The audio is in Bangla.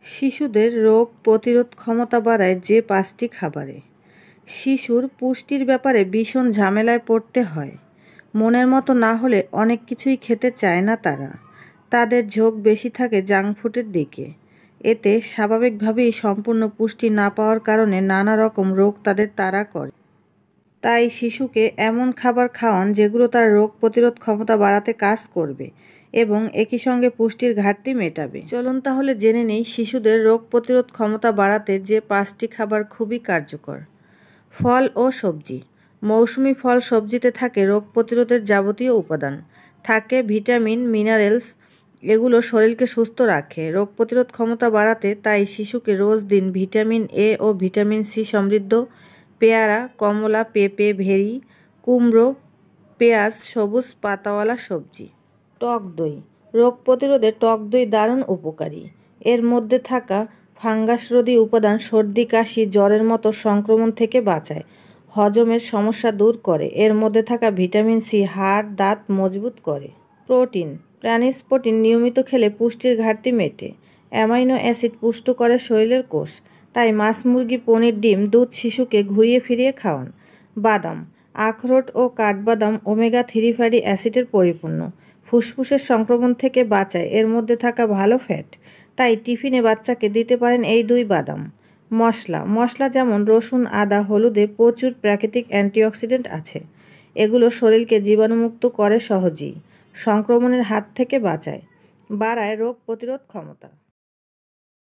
শিশুদের রোগ প্রতিরোধ ক্ষমতা বাড়ায় যে 5টি খাবারে। শিশুর পুষ্টির ব্যাপারে ভীষণ ঝামেলায় পড়তে হয়। মনের মতো না হলে অনেক কিছুই খেতে চায় না তারা। তাদের ঝোঁক বেশি থাকে জাঙ্ক ফুডের দিকে। এতে স্বাভাবিকভাবেই সম্পূর্ণ পুষ্টি না পাওয়ার কারণে নানা রকম রোগ তাদের তাড়া করে। তাই শিশুকে এমন খাবার খাওয়ান যেগুলো তার রোগ প্রতিরোধ ক্ষমতা বাড়াতে কাজ করবে এবং একই সঙ্গে পুষ্টির ঘাটতি মেটাবে। চলুন তাহলে জেনে নেই শিশুদের রোগ প্রতিরোধ ক্ষমতা বাড়াতে যে 5টি খাবার খুবই কার্যকর। ফল ও সবজি। মৌসুমি ফল সবজিতে থাকে রোগ প্রতিরোধের যাবতীয় উপাদান। থাকে ভিটামিন, মিনারেলস। এগুলো শরীরকে সুস্থ রাখে, রোগ প্রতিরোধ ক্ষমতা বাড়াতে। তাই শিশুকে রোজ দিন ভিটামিন এ ও ভিটামিন সি সমৃদ্ধ পেয়ারা, কমলা, পেঁপে, ভেরি, কুমড়ো, পেঁয়াজ, সবুজ পাতাওয়ালা সবজি। টক দই। রোগ প্রতিরোধে টক দই দারুণ উপকারী। এর মধ্যে থাকা ফাঙ্গাসরোধী উপাদান সর্দি, কাশি, জ্বরের মতো সংক্রমণ থেকে বাঁচায়, হজমের সমস্যা দূর করে। এর মধ্যে থাকা ভিটামিন সি হাড়, দাঁত মজবুত করে। প্রোটিন। প্রাণীজ প্রোটিন নিয়মিত খেলে পুষ্টির ঘাটতি মেটে। অ্যামাইনো অ্যাসিড পুষ্ট করে শরীরের কোষ। তাই মাছ, মুরগি, পনির, ডিম, দুধ শিশুকে ঘুরিয়ে ফিরিয়ে খাওয়ান। বাদাম। আখরোট ও কাঠবাদাম ওমেগা-3 ফ্যাটি অ্যাসিডের পরিপূর্ণ। ফুসফুসের সংক্রমণ থেকে বাঁচায় এর মধ্যে থাকা ভালো ফ্যাট। তাই টিফিনে বাচ্চাকে দিতে পারেন এই 2 বাদাম। মশলা যেমন রসুন, আদা, হলুদে প্রচুর প্রাকৃতিক অ্যান্টিঅক্সিডেন্ট আছে। এগুলো শরীরকে জীবাণুমুক্ত করে সহজেই, সংক্রমণের হাত থেকে বাঁচায়, বাড়ায় রোগ প্রতিরোধ ক্ষমতা।